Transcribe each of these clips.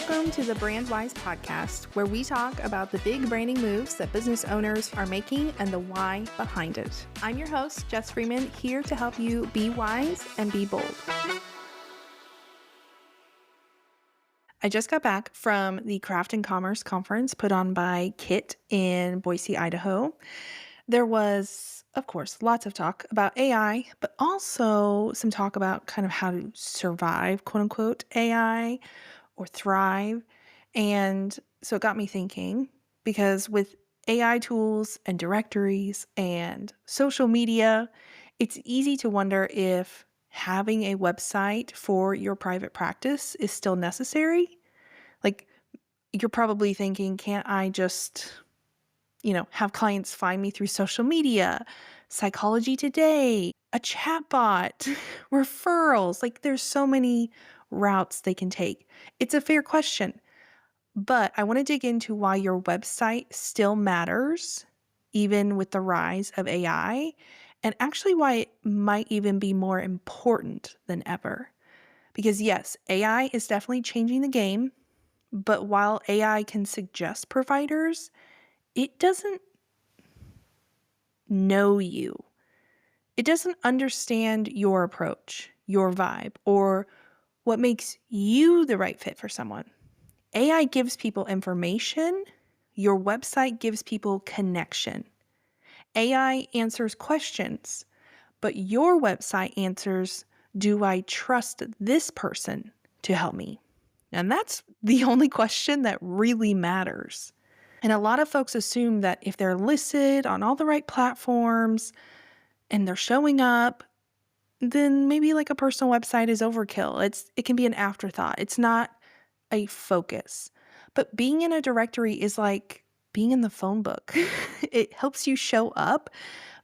Welcome to the Brand Wise podcast, where we talk about the big branding moves that business owners are making and the why behind it. I'm your host, Jess Freeman, here to help you be wise and be bold. I just got back from the Craft and Commerce conference put on by KIT in Boise, Idaho. There was, of course, lots of talk about AI, but also some talk about kind of how to survive, quote unquote, AI or thrive. And so it got me thinking, because with AI tools and directories and social media, it's easy to wonder if having a website for your private practice is still necessary. Like, you're probably thinking, can't I just, have clients find me through social media, Psychology Today, a chatbot, referrals? Like, there's so many routes they can take. It's a fair question, but I want to dig into why your website still matters, even with the rise of AI, and actually why it might even be more important than ever. Because yes, AI is definitely changing the game, but while AI can suggest providers, it doesn't know you. It doesn't understand your approach, your vibe, or what makes you the right fit for someone. AI gives people information. Your website gives people connection. AI answers questions, but your website answers, do I trust this person to help me? And that's the only question that really matters. And a lot of folks assume that if they're listed on all the right platforms and they're showing up, then maybe like a personal website is overkill. It can be an afterthought. It's not a focus. But being in a directory is like being in the phone book. It helps you show up,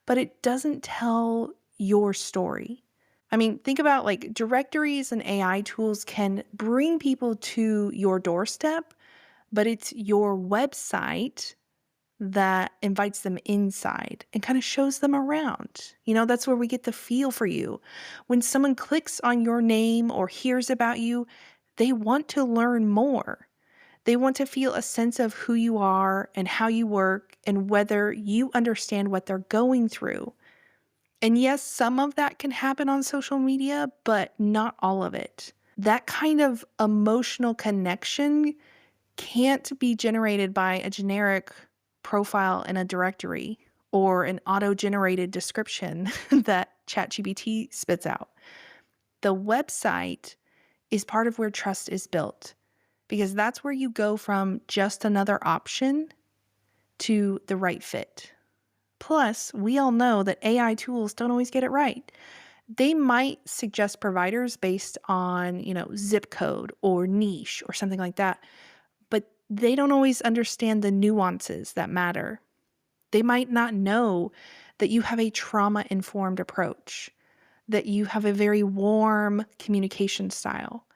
but it doesn't tell your story. I mean, think about like directories and AI tools can bring people to your doorstep, but it's your website that invites them inside and kind of shows them around. That's where we get the feel for you. When someone clicks on your name or hears about you, they want to learn more. They want to feel a sense of who you are and how you work and whether you understand what they're going through. And yes, some of that can happen on social media, but not all of it. That kind of emotional connection can't be generated by a generic profile in a directory or an auto-generated description that ChatGPT spits out. The website is part of where trust is built, because that's where you go from just another option to the right fit. Plus, we all know that AI tools don't always get it right. They might suggest providers based on, zip code or niche or something like that, but they don't always understand the nuances that matter. They might not know that you have a trauma-informed approach, that you have a very warm communication style,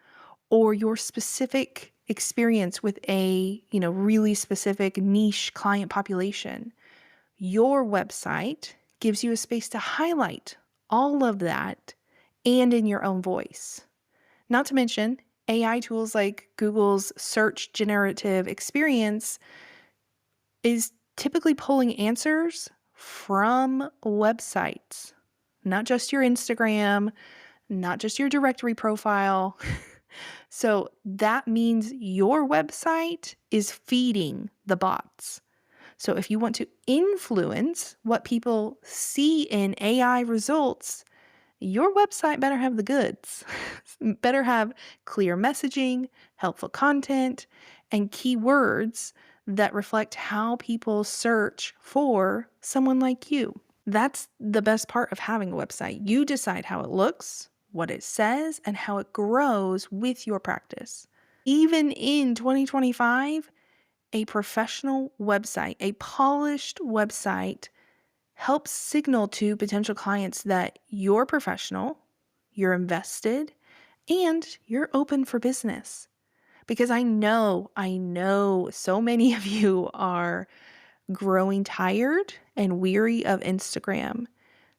or your specific experience with a, really specific niche client population. Your website gives you a space to highlight all of that and in your own voice. Not to mention, AI tools like Google's search generative experience is typically pulling answers from websites, not just your Instagram, not just your directory profile. So that means your website is feeding the bots. So if you want to influence what people see in AI results, your website better have the goods. Better have clear messaging, helpful content, and keywords that reflect how people search for someone like you. That's the best part of having a website. You decide how it looks, what it says, and how it grows with your practice. Even in 2025, a professional website, a polished website, helps signal to potential clients that you're professional, you're invested, and you're open for business. Because I know so many of you are growing tired and weary of Instagram.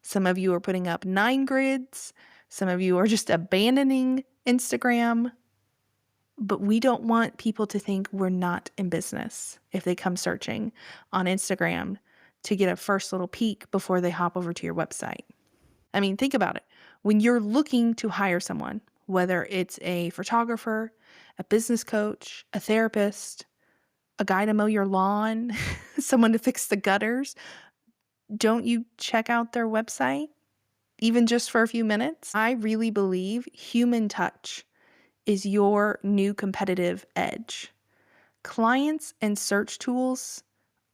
Some of you are putting up 9 grids. Some of you are just abandoning Instagram. But we don't want people to think we're not in business if they come searching on Instagram to get a first little peek before they hop over to your website. I mean, think about it. When you're looking to hire someone, whether it's a photographer, a business coach, a therapist, a guy to mow your lawn, someone to fix the gutters, don't you check out their website, even just for a few minutes? I really believe human touch is your new competitive edge. Clients and search tools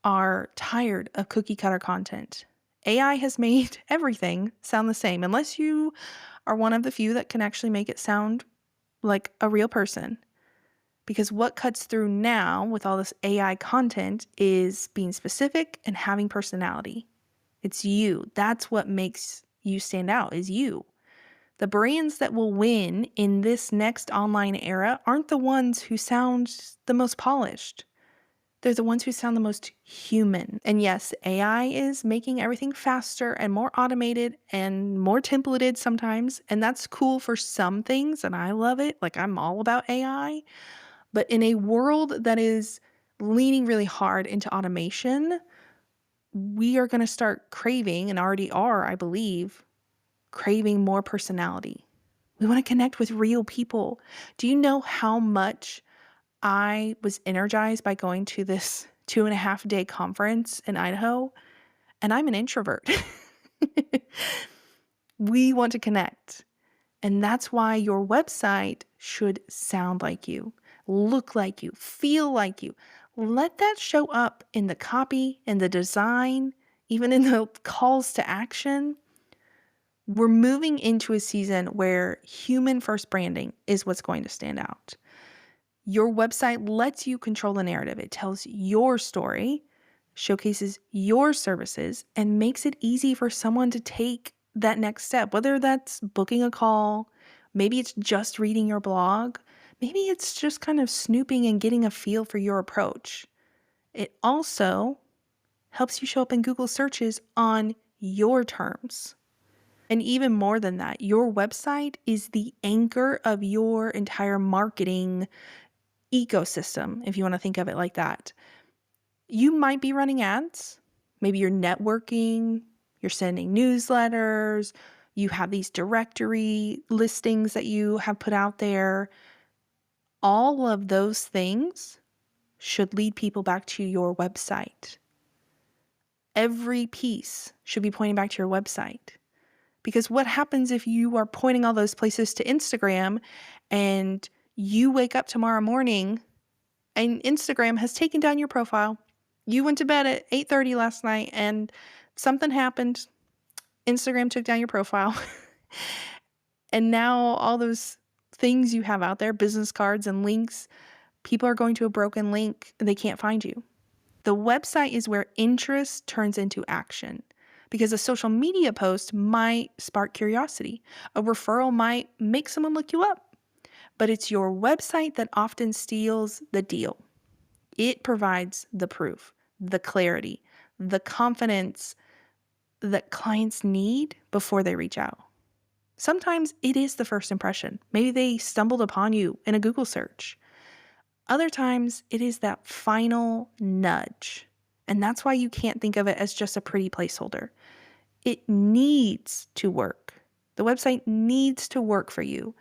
are tired of cookie cutter content. AI has made everything sound the same, unless you are one of the few that can actually make it sound like a real person. Because what cuts through now with all this AI content is being specific and having personality. It's you. That's what makes you stand out, is you. The brands that will win in this next online era aren't the ones who sound the most polished. They're the ones who sound the most human. And yes, AI is making everything faster and more automated and more templated sometimes. And that's cool for some things, and I love it. Like, I'm all about AI. But in a world that is leaning really hard into automation, we are going to start craving, and already are, I believe, craving more personality. We want to connect with real people. Do you know how much I was energized by going to this 2.5-day conference in Idaho? And I'm an introvert. We want to connect. And that's why your website should sound like you, look like you, feel like you. Let that show up in the copy, in the design, even in the calls to action. We're moving into a season where human first branding is what's going to stand out. Your website lets you control the narrative. It tells your story, showcases your services, and makes it easy for someone to take that next step, whether that's booking a call, maybe it's just reading your blog, maybe it's just kind of snooping and getting a feel for your approach. It also helps you show up in Google searches on your terms. And even more than that, your website is the anchor of your entire marketing ecosystem, if you want to think of it like that. You might be running ads. Maybe you're networking, you're sending newsletters, you have these directory listings that you have put out there. All of those things should lead people back to your website. Every piece should be pointing back to your website. Because what happens if you are pointing all those places to Instagram and you wake up tomorrow morning and Instagram has taken down your profile? You went to bed at 8:30 last night and something happened. Instagram took down your profile. And now all those things you have out there, business cards and links, people are going to a broken link and they can't find you. The website is where interest turns into action, because a social media post might spark curiosity. A referral might make someone look you up. But it's your website that often steals the deal. It provides the proof, the clarity, the confidence that clients need before they reach out. Sometimes it is the first impression. Maybe they stumbled upon you in a Google search. Other times it is that final nudge. And that's why you can't think of it as just a pretty placeholder. It needs to work. The website needs to work for you.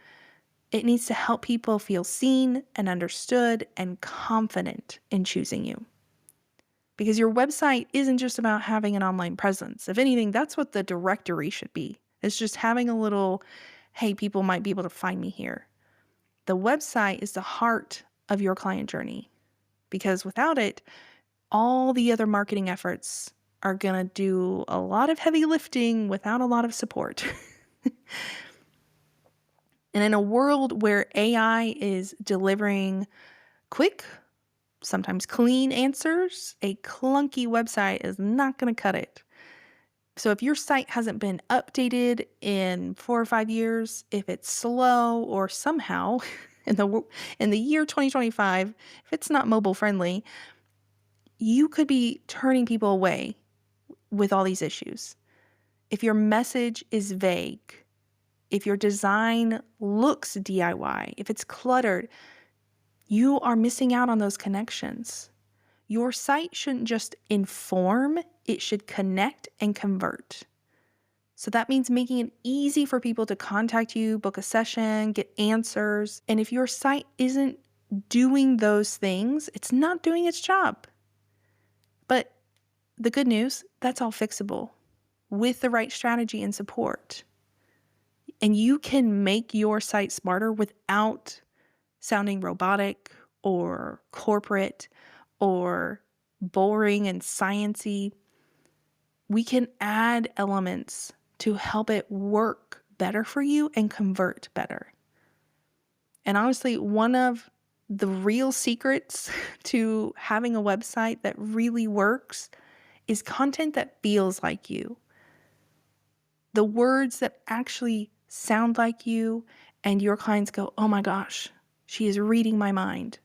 It needs to help people feel seen and understood and confident in choosing you. Because your website isn't just about having an online presence. If anything, that's what the directory should be. It's just having a little, hey, people might be able to find me here. The website is the heart of your client journey. Because without it, all the other marketing efforts are going to do a lot of heavy lifting without a lot of support. And in a world where AI is delivering quick, sometimes clean answers, a clunky website is not going to cut it. So if your site hasn't been updated in 4 or 5 years, if it's slow, or somehow in the year 2025, if it's not mobile friendly, you could be turning people away with all these issues. If your message is vague, if your design looks DIY, if it's cluttered, you are missing out on those connections. Your site shouldn't just inform, it should connect and convert. So that means making it easy for people to contact you, book a session, get answers. And if your site isn't doing those things, it's not doing its job. But the good news, that's all fixable with the right strategy and support. And you can make your site smarter without sounding robotic or corporate or boring and sciencey. We can add elements to help it work better for you and convert better. And honestly, one of the real secrets to having a website that really works is content that feels like you. The words that actually sound like you and your clients go, oh my gosh, she is reading my mind.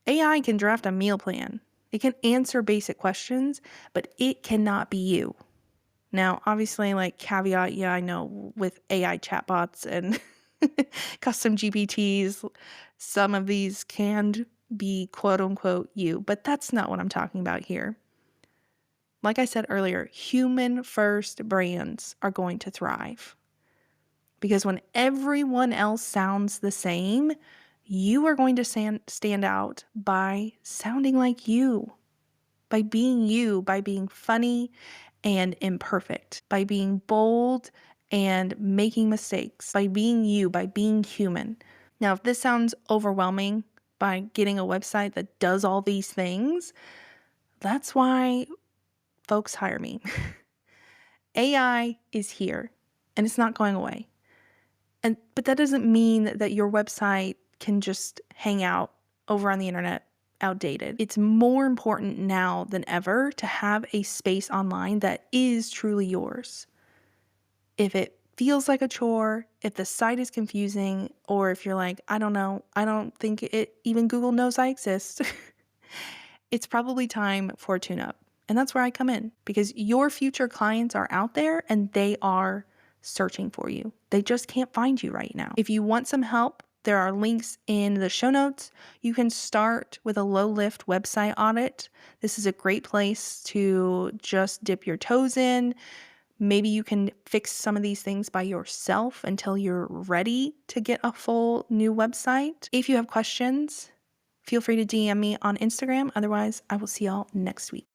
AI can draft a meal plan. It can answer basic questions, but it cannot be you. Now, obviously, like caveat, yeah, I know with AI chatbots and custom GPTs, some of these can be quote unquote you, but that's not what I'm talking about here. Like I said earlier, human first brands are going to thrive because when everyone else sounds the same, you are going to stand out by sounding like you, by being funny and imperfect, by being bold and making mistakes, by being you, by being human. Now, if this sounds overwhelming by getting a website that does all these things, that's why folks hire me. AI is here and it's not going away. But that doesn't mean that your website can just hang out over on the internet outdated. It's more important now than ever to have a space online that is truly yours. If it feels like a chore, if the site is confusing, or if you're like, I don't know, I don't think even Google knows I exist, it's probably time for a tune-up. And that's where I come in because your future clients are out there and they are searching for you. They just can't find you right now. If you want some help, there are links in the show notes. You can start with a low-lift website audit. This is a great place to just dip your toes in. Maybe you can fix some of these things by yourself until you're ready to get a full new website. If you have questions, feel free to DM me on Instagram. Otherwise, I will see y'all next week.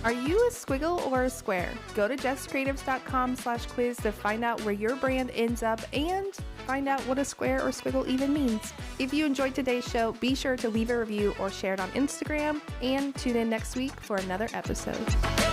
Are you a squiggle or a square? Go to jesscreatives.com/quiz to find out where your brand ends up and find out what a square or squiggle even means. If you enjoyed today's show, be sure to leave a review or share it on Instagram and tune in next week for another episode.